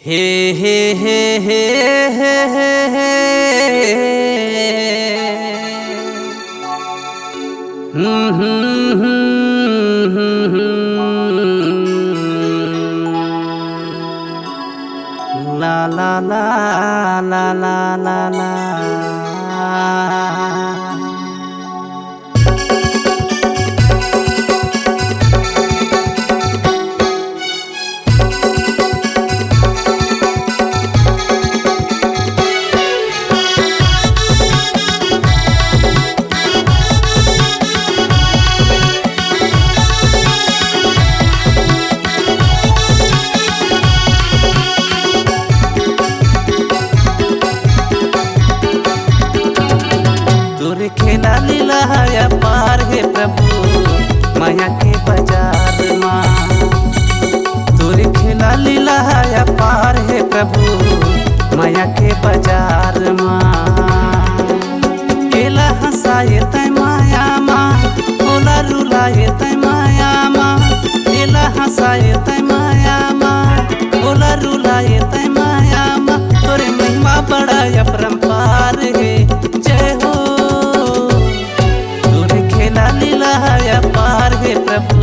हे हे हे हे हे हे हे ला ला ला ला ला ला ला खेला लीला है पार है प्रभु माया के बाजार माँ। तोरे खेला लीला है पार है प्रभु माया के बाजार माँ। केला हंसाए तय माया माँ, ओला रुलाए तय माया माँ। केला हंसाए तय माया माँ, ओला रुलाए तय माया माँ। तोरे महिमा बड़ा अपरंपार है, जय हो। लीला है पार है प्रभु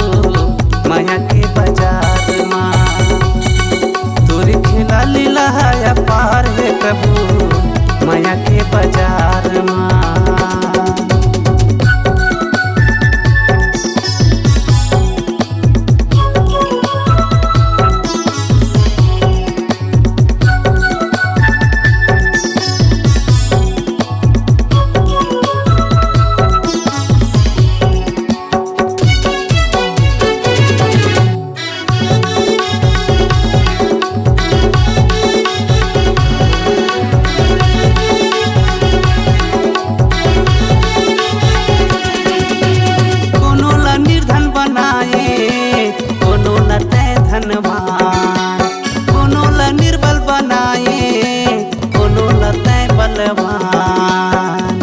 माया के बाजार माँ। तोरी खेला लीला है पार है प्रभु माया के बाजार माँ। कोनो ला निर्बल बनाए, कोनो ला तय बलवान।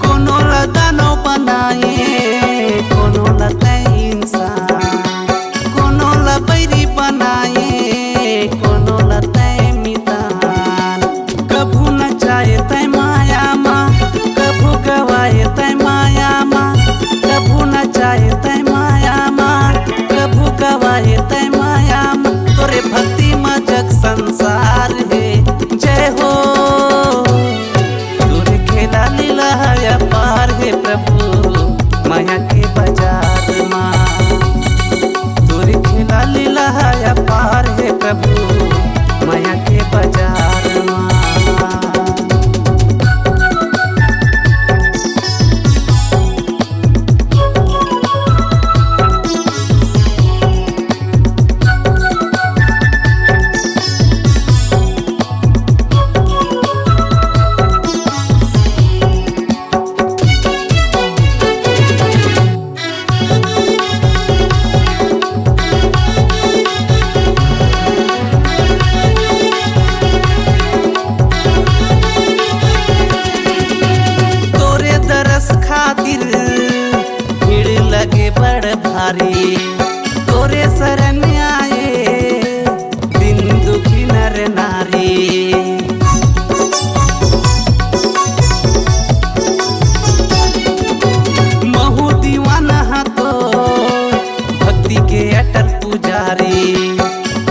कोनो ला दानव बनाए, कोनो ला तय इंसान। कोनो ला बैरी बनाए, कोनो ला तय मितान। कभू न चाहे तय माया माँ, कभू गवाए तय माया माँ। कभू न चाहे तय माया माँ, कभू गवाए तय माया माँ। तोरे भक्ति में जग संसार है, जय हो। तोरे खेला लीला है पार है प्रभु माया के बाजार माँ। तोरे खेला लीला है पार है प्रभु माया के बाजार माँ। खातिर भीड़ लगे बड़ भारी। तोरे शरण आए दिन दुखी नर नारी। महू दीवाना तो भक्ति के अटल पुजारी।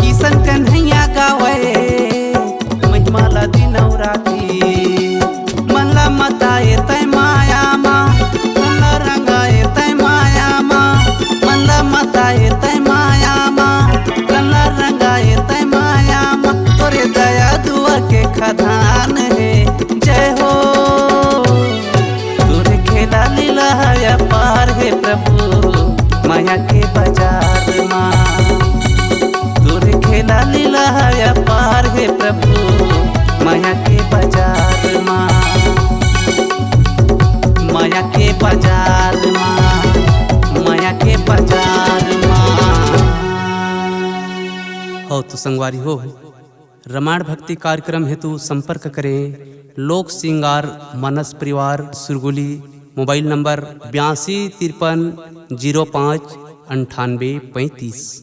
किशन कन्हैया गावे महिमा ला दिन राती। मन ला मताए तय माया माँ, मन ला रंगाए तय माया माँ। मन ला मताए तय माया माँ, मन ला रंगाए तय माया माँ। तोरे दया दुआ के खदान है, जय हो। तोरे खेला लीला है पार है प्रभु माया के बाजार माँ। तोरे खेला लीला है पार है प्रभु माया के बाजार माँ। माया के बाजार माँ, माया के बाजार माँ। हो तो संगवारी हो, रामायण भक्ति कार्यक्रम हेतु संपर्क करें लोक श्रृंगार मानस परिवार सुरगुली। Mobile number 825305 9835।